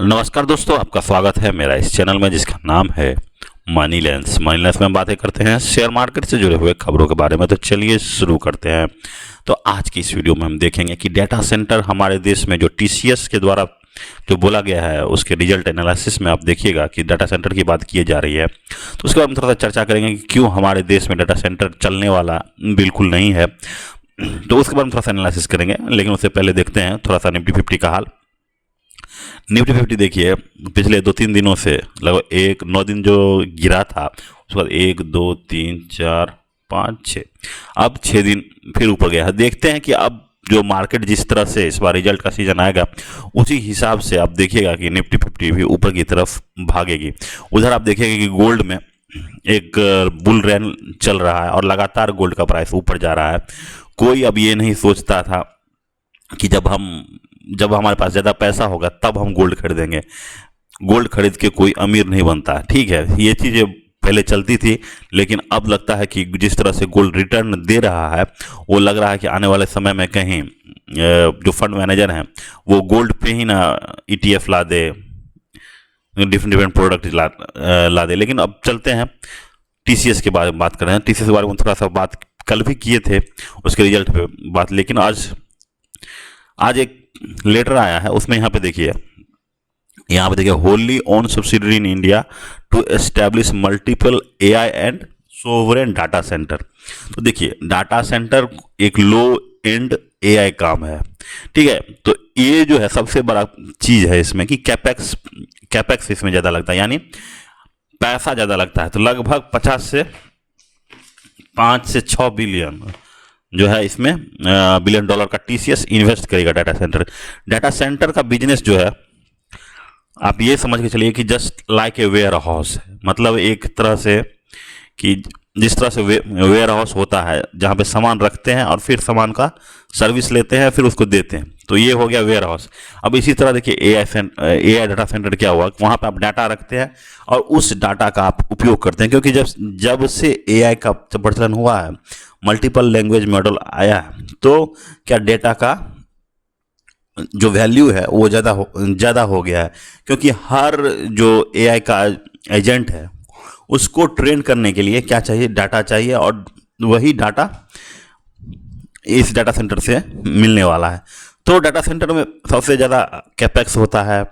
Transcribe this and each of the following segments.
नमस्कार दोस्तों, आपका स्वागत है मेरा इस चैनल में जिसका नाम है मनी लेंस। मनी लेंस में बातें करते हैं शेयर मार्केट से जुड़े हुए खबरों के बारे में। तो चलिए शुरू करते हैं। तो आज की इस वीडियो में हम देखेंगे कि डेटा सेंटर हमारे देश में जो टीसीएस के द्वारा जो बोला गया है उसके रिजल्ट एनालिसिस में आप देखिएगा कि डाटा सेंटर की बात की जा रही है। तो उसके बाद हम थोड़ा सा चर्चा करेंगे कि क्यों हमारे देश में डाटा सेंटर चलने वाला बिल्कुल नहीं है। तो उसके बाद हम थोड़ा सा एनालिसिस करेंगे, लेकिन उससे पहले देखते हैं थोड़ा सा निफ्टी 50 का हाल। निफ्टी 50 देखिए पिछले 2-3 दिनों से लगभग 9 दिन जो गिरा था, उसके बाद 1 2 3 4 5 6, अब 6 दिन फिर ऊपर गया है। देखते हैं कि अब जो मार्केट जिस तरह से इस बार रिजल्ट का सीजन आएगा उसी हिसाब से आप देखिएगा कि निफ्टी 50 भी ऊपर की तरफ भागेगी। उधर आप देखिएगा कि गोल्ड में एक बुल रन चल रहा है और लगातार गोल्ड का प्राइस ऊपर जा रहा है। कोई अब ये नहीं सोचता था कि जब हमारे पास ज़्यादा पैसा होगा तब हम गोल्ड खरीदेंगे। गोल्ड खरीद के कोई अमीर नहीं बनता, ठीक है। ये चीज़ें पहले चलती थी, लेकिन अब लगता है कि जिस तरह से गोल्ड रिटर्न दे रहा है वो लग रहा है कि आने वाले समय में कहीं जो फंड मैनेजर हैं वो गोल्ड पे ही ना ETF ला दे, डिफरेंट प्रोडक्ट ला दे। लेकिन अब चलते हैं TCS के बारे में बात कर रहे हैं। TCS के बारे में थोड़ा सा बात कल भी किए थे, उसके रिजल्ट पे बात। लेकिन आज एक लेटर आया है, उसमें यहाँ पे देखिए wholly owned subsidiary in India to establish multiple AI and sovereign data centre. तो देखिए डाटा सेंटर एक लो एंड AI काम है, ठीक है। तो ये जो है सबसे बड़ा चीज है इसमें कि कैपेक्स इसमें ज़्यादा लगता है, यानी पैसा ज़्यादा लगता है। तो लगभग 5 से 6 बिलियन जो है इसमें बिलियन डॉलर का TCS इन्वेस्ट करेगा डाटा सेंटर का बिजनेस जो है आप ये समझ के चलिए कि just like a warehouse है। मतलब एक तरह से कि जिस तरह से वेयर हाउस होता है जहाँ पे सामान रखते हैं और फिर सामान का सर्विस लेते हैं फिर उसको देते हैं, तो ये हो गया वेयर हाउस। अब इसी तरह देखिए AI डाटा सेंटर क्या हुआ, वहाँ पे आप डाटा रखते हैं और उस डाटा का आप उपयोग करते हैं। क्योंकि जब से AI का प्रचलन हुआ है, मल्टीपल लैंग्वेज मॉडल आया है, तो क्या डेटा का जो वैल्यू है वो ज़्यादा हो गया है। क्योंकि हर जो AI का एजेंट है उसको ट्रेन करने के लिए क्या चाहिए, डाटा चाहिए, और वही डाटा इस डाटा सेंटर से मिलने वाला है। तो डाटा सेंटर में सबसे ज़्यादा कैपेक्स होता है,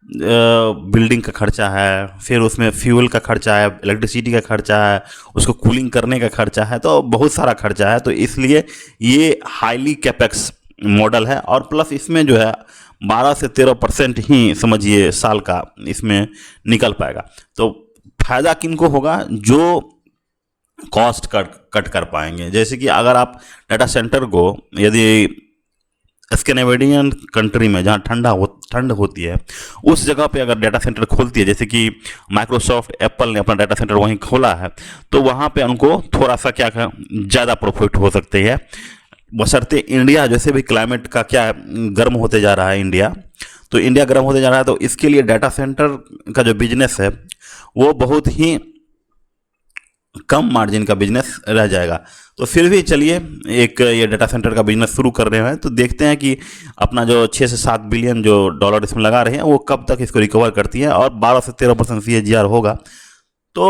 बिल्डिंग का खर्चा है, फिर उसमें फ्यूल का खर्चा है, इलेक्ट्रिसिटी का खर्चा है, उसको कूलिंग करने का खर्चा है, तो बहुत सारा खर्चा है। तो इसलिए ये हाईली कैपेक्स मॉडल है। और प्लस इसमें जो है 12 से 13% ही समझिए साल का इसमें निकल पाएगा। तो फायदा किनको होगा, जो कॉस्ट कट कर पाएंगे। जैसे कि अगर आप डाटा सेंटर को यदि स्कैंडिनेवियन कंट्री में जहाँ ठंड होती है उस जगह पे अगर डाटा सेंटर खोलती है, जैसे कि माइक्रोसॉफ्ट एप्पल ने अपना डाटा सेंटर वहीं खोला है, तो वहाँ पे उनको थोड़ा सा ज़्यादा प्रॉफिट हो सकती है। बशर्ते इंडिया जैसे भी क्लाइमेट का गर्म होते जा रहा है इंडिया गर्म होते जा रहा है, तो इसके लिए डाटा सेंटर का जो बिजनेस है वो बहुत ही कम मार्जिन का बिजनेस रह जाएगा। तो फिर भी चलिए ये डाटा सेंटर का बिजनेस शुरू कर रहे हैं, तो देखते हैं कि अपना जो 6 से 7 बिलियन जो डॉलर इसमें लगा रहे हैं वो कब तक इसको रिकवर करती है। और 12 से 13% CAGR होगा तो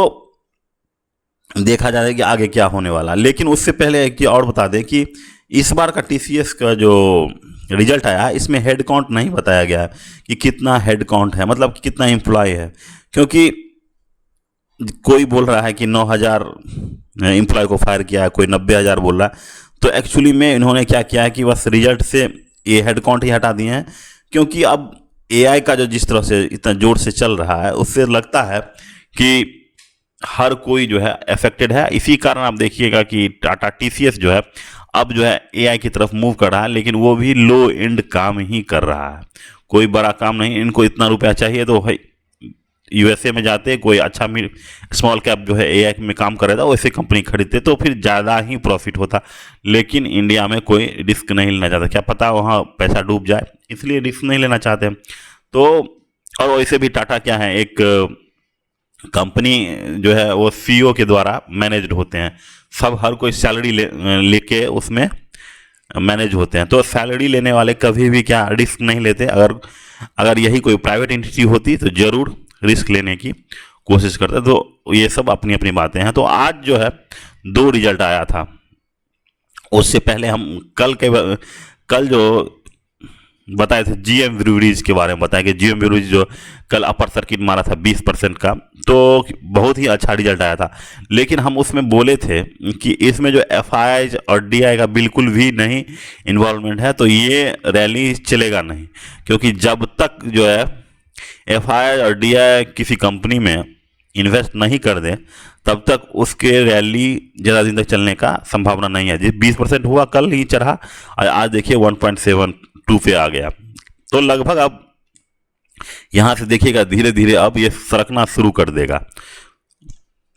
देखा जाएगा कि आगे क्या होने वाला। लेकिन उससे पहले एक और बता दें कि इस बार का TCS का जो रिजल्ट आया इसमें हेड काउंट नहीं बताया गया है कि कितना हेड काउंट है, मतलब कि कितना एम्प्लॉय है। क्योंकि कोई बोल रहा है कि 9,000 एम्प्लॉय को फायर किया है, कोई 90,000 बोल रहा है। तो एक्चुअली में इन्होंने क्या किया है कि बस रिजल्ट से ये हेड काउंट ही हटा दिए हैं। क्योंकि अब AI का जो जिस तरह से इतना जोर से चल रहा है उससे लगता है कि हर कोई जो है अफेक्टेड है। इसी कारण आप देखिएगा कि टाटा TCS जो है अब जो है AI की तरफ मूव कर रहा है, लेकिन वो भी लो एंड काम ही कर रहा है, कोई बड़ा काम नहीं। इनको इतना रुपया चाहिए तो भाई USA में जाते, कोई अच्छा स्मॉल कैप जो है AI में काम कर रहा था वैसे कंपनी खरीदते तो फिर ज़्यादा ही प्रॉफिट होता। लेकिन इंडिया में कोई रिस्क नहीं लेना चाहता, क्या पता वहाँ पैसा डूब जाए, इसलिए रिस्क नहीं लेना चाहते। तो और वैसे भी टाटा क्या है, एक कंपनी जो है वो CEO के द्वारा मैनेज्ड होते हैं। सब हर कोई सैलरी लेके उसमें मैनेज होते हैं। तो सैलरी लेने वाले कभी भी रिस्क नहीं लेते। अगर अगर यही कोई प्राइवेट एंटिटी होती तो जरूर रिस्क लेने की कोशिश करते। तो ये सब अपनी अपनी बातें हैं। तो आज जो है 2 रिजल्ट आया था। उससे पहले हम कल जो बताए थे जीएम ब्रूवरीज के बारे में, बताया कि जीएम ब्रूवरीज जो कल अपर सर्किट मारा था 20% का, तो बहुत ही अच्छा रिजल्ट आया था। लेकिन हम उसमें बोले थे कि इसमें जो एफआई और डीआई का बिल्कुल भी नहीं इन्वॉल्वमेंट है, तो ये रैली चलेगा नहीं। क्योंकि जब तक जो है एफआई और डीआई किसी कंपनी में इन्वेस्ट नहीं कर दें, तब तक उसके रैली ज़्यादा दिन तक चलने का संभावना नहीं है। जिस 20% हुआ कल ही चढ़ा, और आज देखिए 1.72 पे आ गया। तो लगभग अब यहाँ से देखिएगा धीरे धीरे अब ये सरकना शुरू कर देगा,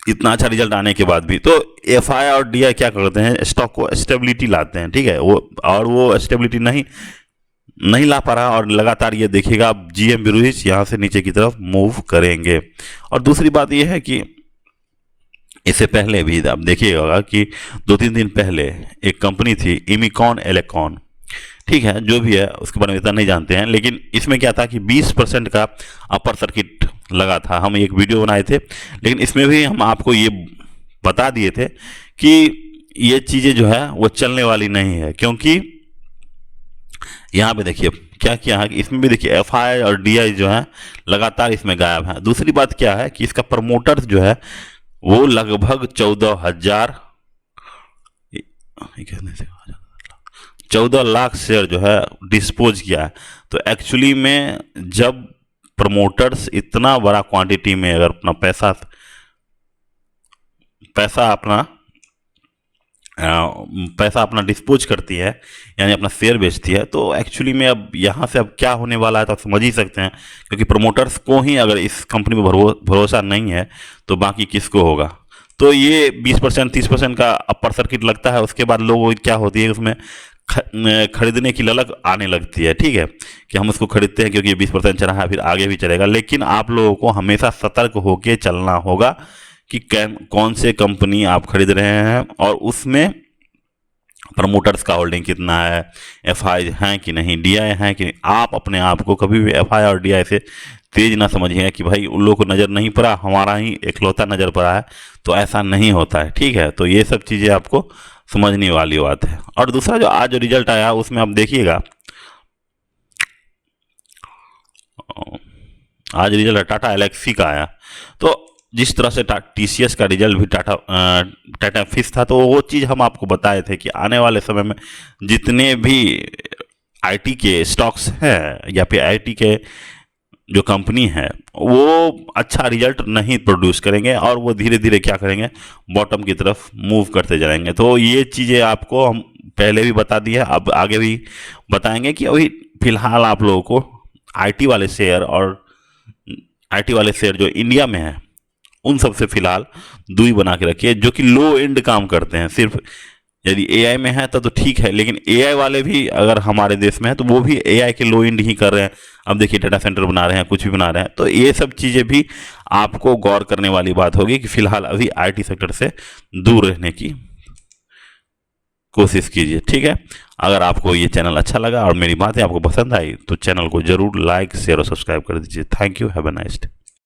इतना अच्छा रिजल्ट आने के बाद भी। तो एफआई और डीआई क्या करते हैं, स्टॉक को स्टेबिलिटी लाते हैं, ठीक है, वो स्टेबिलिटी नहीं ला पा रहा, और लगातार ये देखिएगा अब जीएम ब्रूवरीज यहाँ से नीचे की तरफ मूव करेंगे। और दूसरी बात ये है कि इससे पहले भी आप देखिएगा कि 2-3 दिन पहले एक कंपनी थी इमिकॉन एलेकॉन, ठीक है, जो भी है उसके बारे में इतना नहीं जानते हैं। लेकिन इसमें क्या था कि 20% का अपर सर्किट लगा था। हम एक वीडियो बनाए थे, लेकिन इसमें भी हम आपको ये बता दिए थे कि ये चीज़ें जो है वो चलने वाली नहीं है। क्योंकि यहाँ पे देखिए क्या किया है कि इसमें भी देखिए एफआई और डीआई जो है लगातार इसमें गायब है। दूसरी बात क्या है कि इसका प्रमोटर्स जो है वो लगभग 14 लाख शेयर जो है डिस्पोज किया है। तो एक्चुअली में जब प्रमोटर्स इतना बड़ा क्वांटिटी में अगर अपना पैसा अपना डिस्पोज करती है, यानी अपना शेयर बेचती है, तो एक्चुअली में अब यहाँ से अब क्या होने वाला है तो आप समझ ही सकते हैं। क्योंकि प्रमोटर्स को ही अगर इस कंपनी में भरोसा नहीं है तो बाकी किसको होगा। तो ये 20% 30% का अपर सर्किट लगता है, उसके बाद लोगों की क्या होती है, उसमें खरीदने की ललक आने लगती है, ठीक है, कि हम उसको खरीदते हैं क्योंकि ये 20% चढ़ा है, फिर आगे भी चलेगा। लेकिन आप लोगों को हमेशा सतर्क होकर चलना होगा कि कौन से कंपनी आप खरीद रहे हैं, और उसमें प्रमोटर्स का होल्डिंग कितना है, एफआई हैं कि नहीं, डीआई हैं कि नहीं। आप अपने आप को कभी भी एफआई और डीआई से तेज ना समझिए कि भाई उन लोगों को नज़र नहीं पड़ा, हमारा ही इकलौता नज़र पड़ा है, तो ऐसा नहीं होता है, ठीक है। तो ये सब चीज़ें आपको समझने वाली बात है। और दूसरा जो आज रिजल्ट आया उसमें आप देखिएगा, आज रिजल्ट टाटा एलेक्सी का आया। तो जिस तरह से टीसीएस का रिजल्ट भी टाटा फिश था, तो वो चीज़ हम आपको बताए थे कि आने वाले समय में जितने भी आईटी के स्टॉक्स हैं या फिर आईटी के जो कंपनी है वो अच्छा रिजल्ट नहीं प्रोड्यूस करेंगे, और वो धीरे धीरे क्या करेंगे, बॉटम की तरफ मूव करते जाएंगे। तो ये चीज़ें आपको हम पहले भी बता दी है, अब आगे भी बताएंगे कि अभी फिलहाल आप लोगों को आईटी वाले शेयर जो इंडिया में है उन सब से फिलहाल दूरी बना के रखिए, जो कि लो एंड काम करते हैं। सिर्फ यदि एआई में है तो ठीक है, लेकिन एआई वाले भी अगर हमारे देश में है तो वो भी एआई के लो एंड ही कर रहे हैं। अब देखिए डाटा सेंटर बना रहे हैं, कुछ भी बना रहे हैं, तो ये सब चीज़ें भी आपको गौर करने वाली बात होगी कि फिलहाल अभी आईटी सेक्टर से दूर रहने की कोशिश कीजिए, ठीक है। अगर आपको ये चैनल अच्छा लगा और मेरी बातें आपको पसंद आई तो चैनल को जरूर लाइक शेयर और सब्सक्राइब कर दीजिए। Thank you, have a nice day.